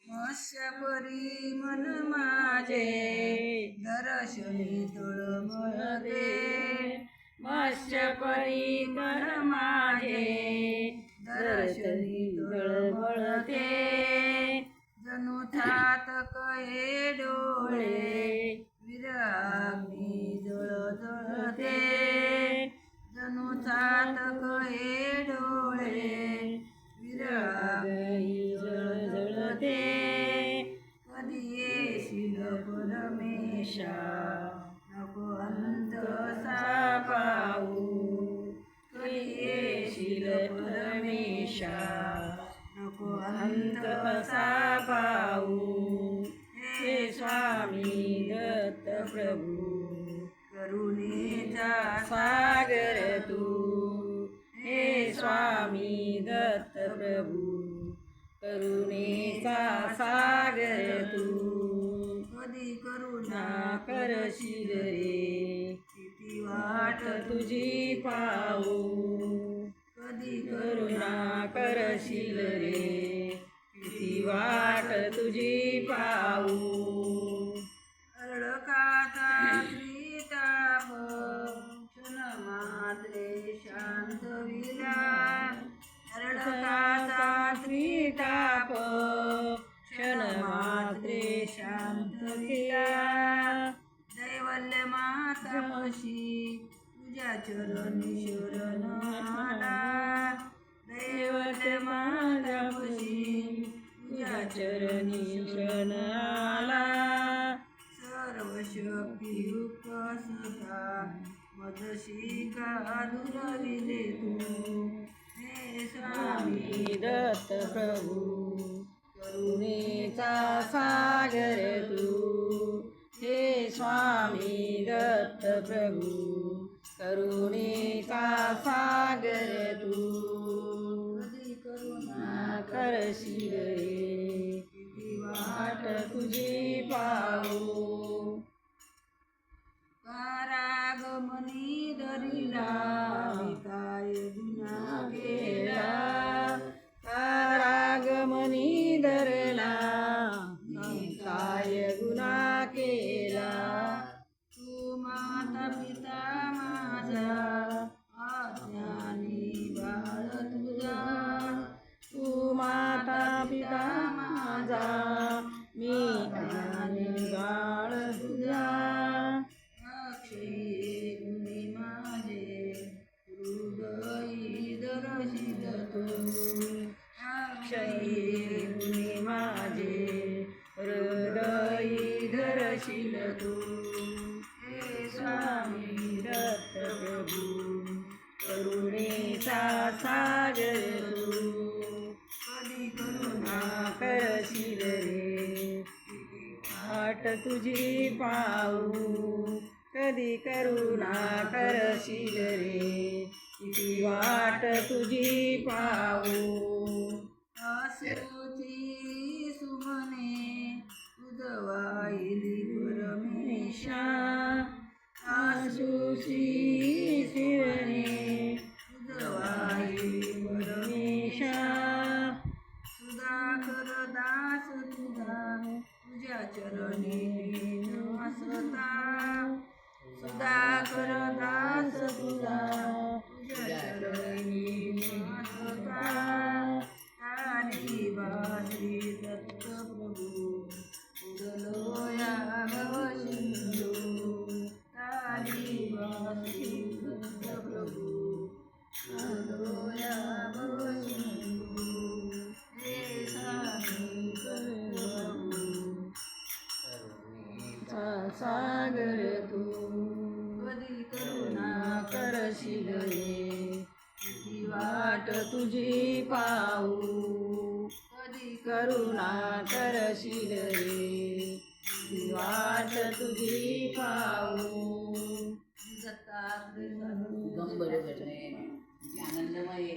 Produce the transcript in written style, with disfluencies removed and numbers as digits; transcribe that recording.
मत्स्यपरी मन माझे दर्शनी तळमळते मत्स्यपरी मन माझे दर्शनी तळमळते जणू ठातक हे डोळे विराग्नी जळजळते जणू ठातक हे डोळे विराग्नी जळजळते कधी येशील परमेशा नको अंत असा पाहू कधी येशील परमेशा नको अंत असा पाहू हे स्वामी दत्त प्रभू करुणेचा सागर तू हे स्वामी दत्त प्रभू करुणेचा सागर तू कधी करुणा करशील रे किती वाट तुझी पाहू कधी करुणा करशील रे किती वाट तुझी पाहू अडकाचा त्रिताप क्षण मात्रे शांत विला अडकाचा त्रिताप क्षण मात्रे शांत विला दैवल्य मातापशी तुझ्या चरणी शरण आला दैवल्य मातापशी तुझ्या चरणी शरण आला सर्व शक्तियुक्त सदा मदशी का दुराविले तू हे स्वामी दत्त प्रभू करुणेचा सागर तू हे स्वामी दत्त प्रभू करुणेचा सागर तू कधी करुणा करशील रे किती वाट तुझी पाहू कारागमनी धरिला काय गुन्हा केला कारागमनी धरला काय गुन्हा केला तू माता पिता माझा अज्ञानी बाळ तुझा तू माता पिता माझा मी अज्ञानी बाळ तुझा अक्षयी गुणी माझे हृदयी दर्शित तू अक्षयी गुणी माझे हृदयी दर्शित तू हे स्वामी दत्त प्रभू करुणेचा सागर तू कधी करुणा करशील रे वाट तुझी पाहू कधी करुणा करशील रे किती वाट तुझी पाहू आसुची सुमने उदवाईली परमेशा आसुची सुमने उदवाईली परमेशा सुधाकर दास तुझ्या चरणी नमस्ता सुधाकर दास तुझ्या चरणी नमस्ता तारी बाजी दत्त प्रभू उदलो या भव सिंधू तारी बाजी दत्त प्रभू उदलो या भव सिंधू हे स्वामी प्रभू सागर तू कधी करुणा करशील रे किती वाट तुझी पाहू कधी करुणा करशील रे किती वाट तुझी पाहू दत्तात्रय आनंदमय